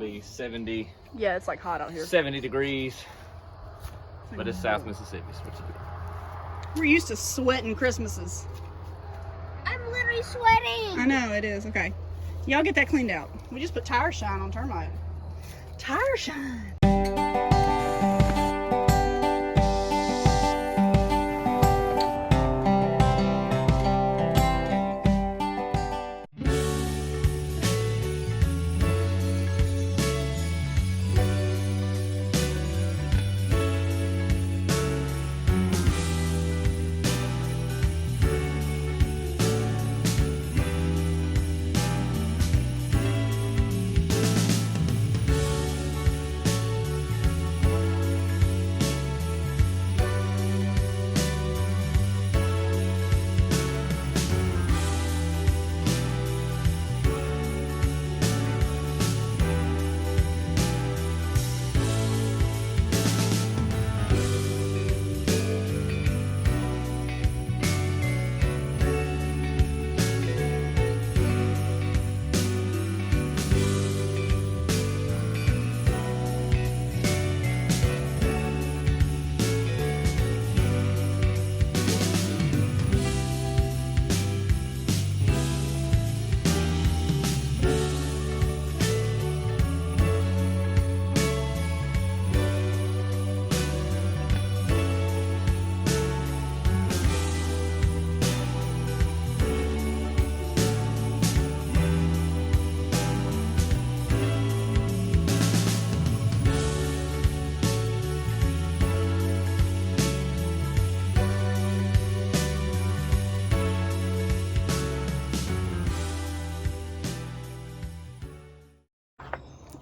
be 70. Yeah, it's like hot out here. 70 degrees. But it's South Mississippi, so what's it do? We're used to sweating Christmases. I'm literally sweating. I know, it is. Okay. Y'all get that cleaned out. We just put tire shine on termite. Tire shine.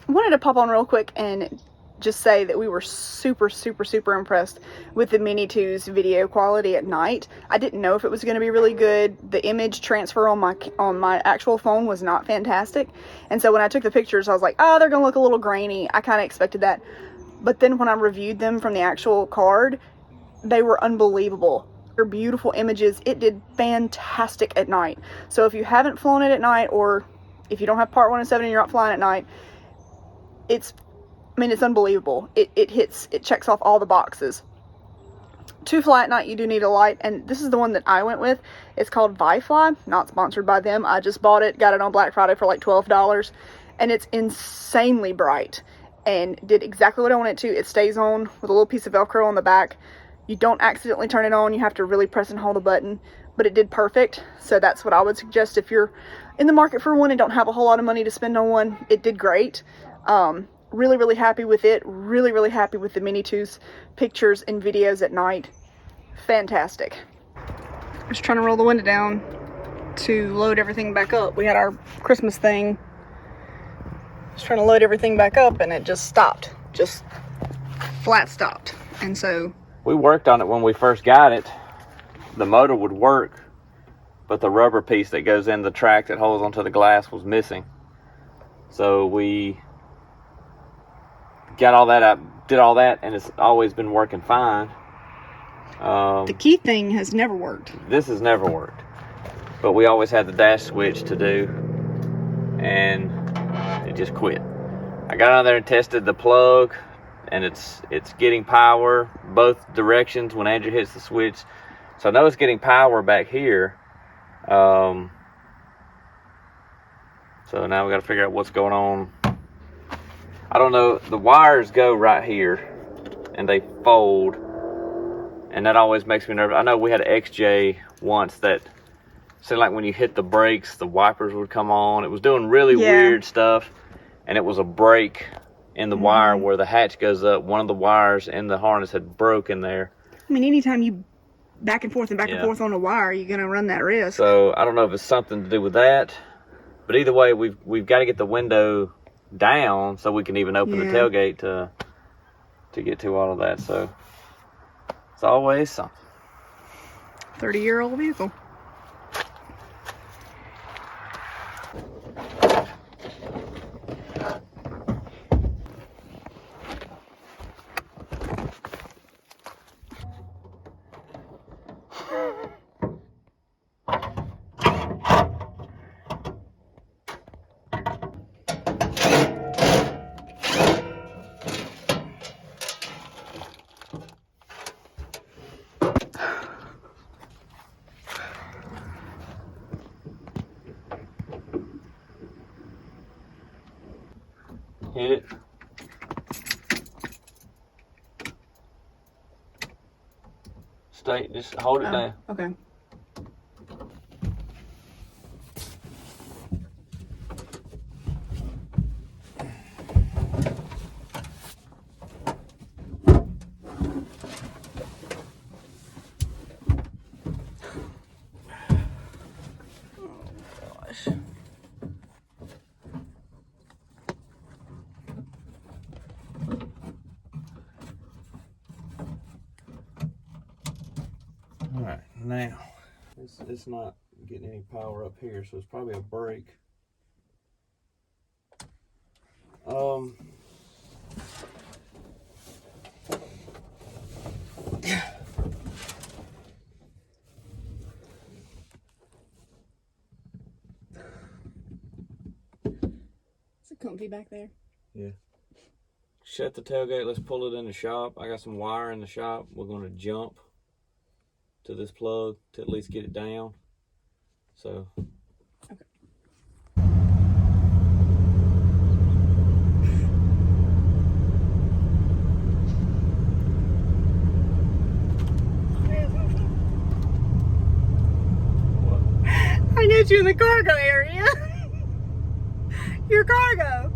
Wanted to pop on real quick and just say that we were super impressed with the Mini 2's video quality at night. I didn't know if it was going to be really good. The image transfer on my actual phone was not fantastic, and so when I took the pictures I was like, oh, they're gonna look a little grainy. I kind of expected that, but then when I reviewed them from the actual card, they were unbelievable. They're beautiful images. It did fantastic at night. So if you haven't flown it at night, or if you don't have Part 1 and 7 and you're not flying at night, it's unbelievable. It checks off all the boxes. To fly at night, you do need a light, and this is the one that I went with. It's called ViFly, not sponsored by them. I just bought it, got it on Black Friday for like $12, and it's insanely bright and did exactly what I wanted it to. It stays on with a little piece of Velcro on the back. You don't accidentally turn it on. You have to really press and hold a button, but it did perfect. So that's what I would suggest if you're in the market for one and don't have a whole lot of money to spend on one. It did great. Really happy with it. Really happy with the Mini 2's pictures and videos at night. Fantastic. Just trying to roll the window down to load everything back up. We had our Christmas thing. Just trying to load everything back up, and it just stopped. Just flat stopped. And so We worked on it when we first got it. The motor would work, but the rubber piece that goes in the track that holds onto the glass was missing. So we got all that up, did all that, and it's always been working fine. the key thing has never worked. This has never worked, but we always had the dash switch to do, and it just quit. I got on there and tested the plug, and it's getting power both directions when Andrew hits the switch. So I know it's getting power back here. So now we got to figure out what's going on. I don't know. The wires go right here, and they fold, and that always makes me nervous. I know we had an XJ once that seemed like when you hit the brakes, the wipers would come on. It was doing really weird stuff, and it was a break in the wire where the hatch goes up. One of the wires in the harness had broken there. I mean, anytime you back and forth and forth on a wire, you're gonna run that risk. So I don't know if it's something to do with that, but either way, we've got to get the window down so we can even open the tailgate to get to all of that. So it's always something. 30-year-old vehicle. Hit it. Stay, just hold it down. Okay. Alright, now it's not getting any power up here, so it's probably a break. Is it comfy back there? Yeah. Shut the tailgate, let's pull it in the shop. I got some wire in the shop. We're gonna jump to this plug to at least get it down. So okay. what? I got you in the cargo area. Your cargo.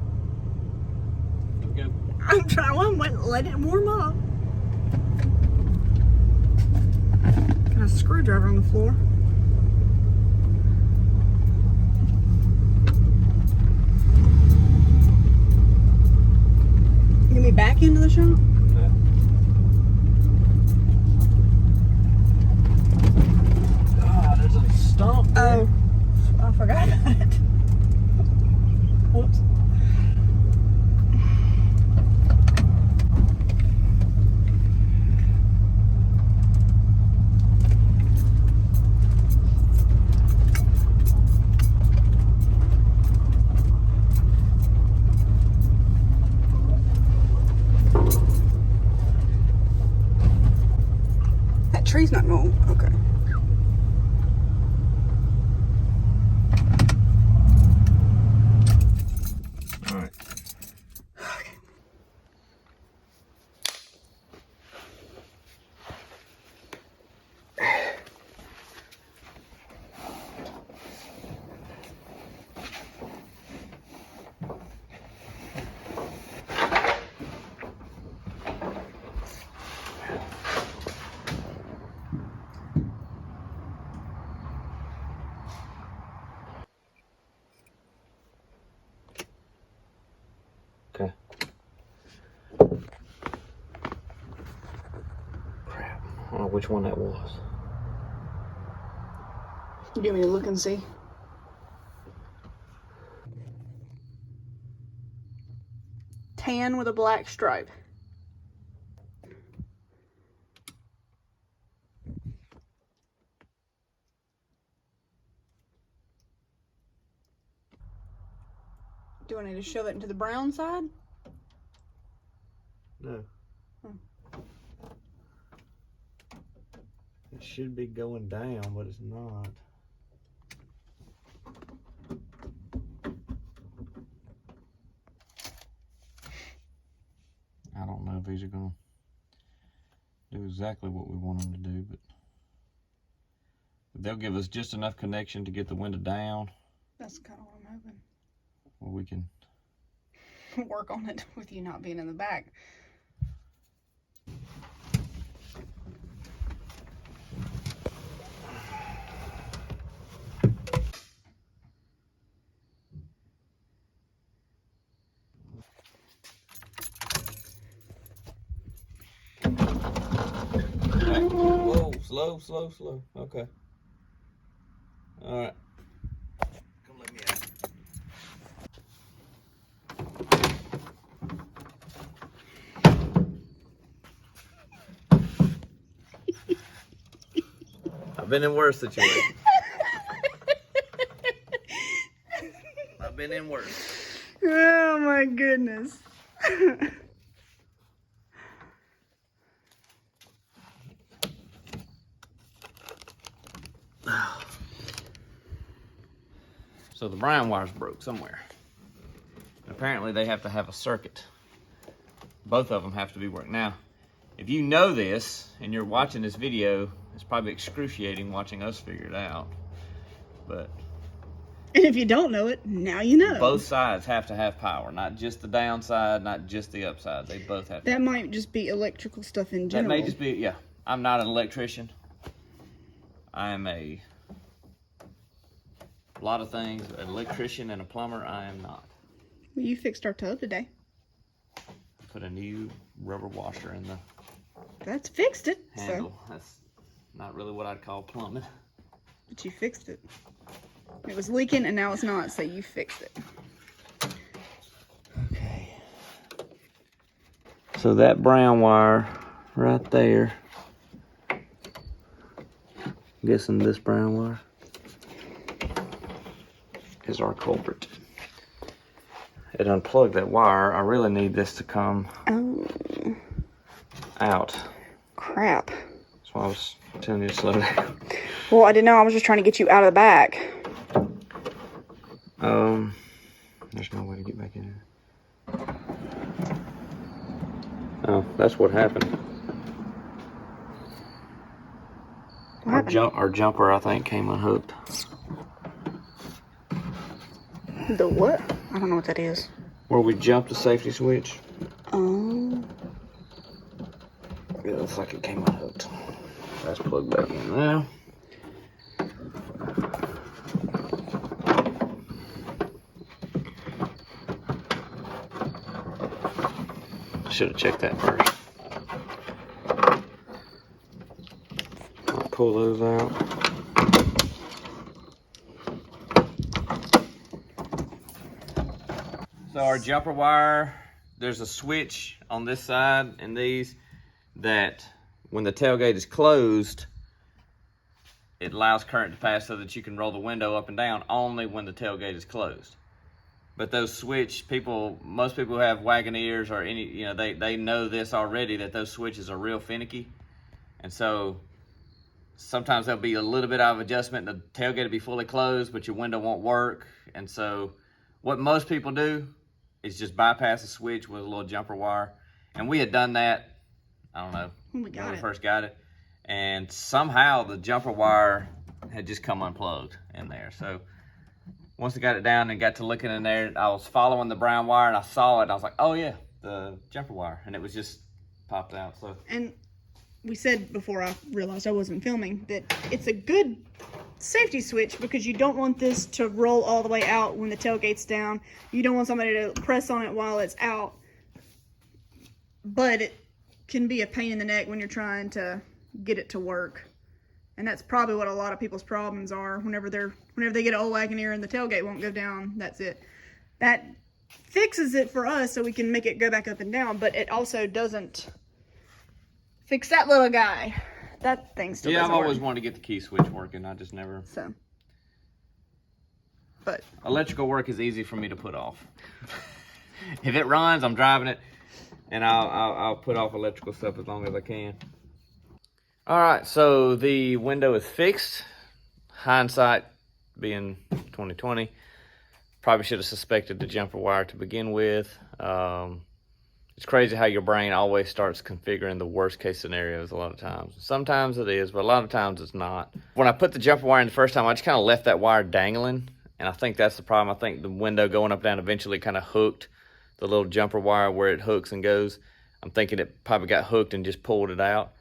Okay. I'm trying to let it warm up. Got a screwdriver on the floor. Get me back into the shop? Yeah. Ah, there's a stump there. Oh, I forgot about it. Whoops. That tree's not going. Okay. All right. Okay. Crap. I don't know which one that was. You want me to look and see? Tan with a black stripe. Do I need to shove it into the brown side? No. It should be going down, but it's not. I don't know if these are going to do exactly what we want them to do, but they'll give us just enough connection to get the window down. That's kind of what I'm hoping. Or we can Work on it with you not being in the back. Whoa, slow. Okay. All right. Come let me out. I've been in worse situations. I've been in worse. Oh my goodness. So the Brian wire's broke somewhere. Apparently they have to have a circuit. Both of them have to be working. Now, if you know this and you're watching this video, it's probably excruciating watching us figure it out. But and if you don't know it, now you know. Both sides have to have power, not just the downside, not just the upside. They both have to. That might just be electrical stuff in general. That may just be, yeah. I'm not an electrician. I am a lot of things. An electrician and a plumber, I am not. Well, you fixed our tub today. Put a new rubber washer in the That's fixed it. handle. So. That's not really what I'd call plumbing. But you fixed it. It was leaking and now it's not, so you fixed it. Okay. So that brown wire right there, I'm guessing this brown wire is our culprit. It unplugged that wire. I really need this to come out. Crap. That's why I was telling you to slow down. Well, I didn't know. I was just trying to get you out of the back. There's no way to get back in here. Oh, that's what happened. Our jumper, I think, came unhooked. The what? I don't know what that is. Where we jumped the safety switch. Oh. It looks like it came unhooked. That's plugged back in now. Should have checked that first. I'll pull those out. So our jumper wire, there's a switch on this side and these that when the tailgate is closed, it allows current to pass so that you can roll the window up and down only when the tailgate is closed. But those switch most people who have Wagoneers or any, they know this already, that those switches are real finicky. And so sometimes there'll be a little bit out of adjustment and the tailgate will be fully closed, but your window won't work. And so what most people do is just bypass the switch with a little jumper wire. And we had done that, I don't know, when we first got it. And somehow the jumper wire had just come unplugged in there. So once I got it down and got to looking in there, I was following the brown wire and I saw it and I was like, oh yeah, the jumper wire. And it was just popped out. So. And we said before I realized I wasn't filming that it's a good safety switch because you don't want this to roll all the way out when the tailgate's down. You don't want somebody to press on it while it's out. But it can be a pain in the neck when you're trying to get it to work. And that's probably what a lot of people's problems are whenever they get an old Wagoneer and the tailgate won't go down. That's it. That fixes it for us so we can make it go back up and down, but it also doesn't fix that little guy. That thing still doesn't I've always work. wanted to get the key switch working. I just never. So. But electrical work is easy for me to put off. If it runs, I'm driving it, and I'll put off electrical stuff as long as I can. All right, so the window is fixed. Hindsight being 2020, probably should have suspected the jumper wire to begin with. It's crazy how your brain always starts configuring the worst case scenarios a lot of times. Sometimes it is, but a lot of times it's not. When I put the jumper wire in the first time, I just kind of left that wire dangling, and I think that's the problem. I think the window going up and down eventually kind of hooked the little jumper wire where it hooks and goes. I'm thinking it probably got hooked and just pulled it out.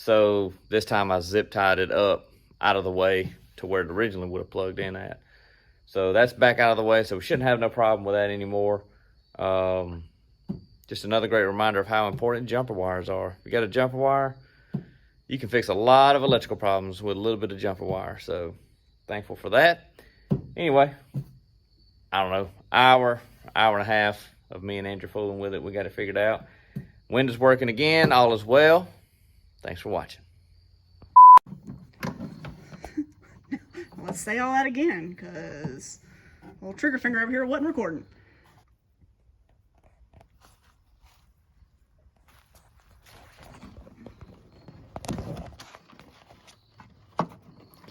So this time I zip tied it up out of the way to where it originally would have plugged in at. So that's back out of the way, so we shouldn't have no problem with that anymore. Just another great reminder of how important jumper wires are. If you got a jumper wire, you can fix a lot of electrical problems with a little bit of jumper wire. So thankful for that. Anyway, I don't know, hour and a half of me and Andrew fooling with it. We got it figured out. Window's working again, all is well. Thanks for watching. let's say all that again, because little trigger finger over here wasn't recording.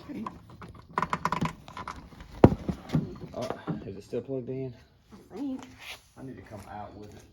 Okay. Is it still plugged in? I think. I need to come out with it.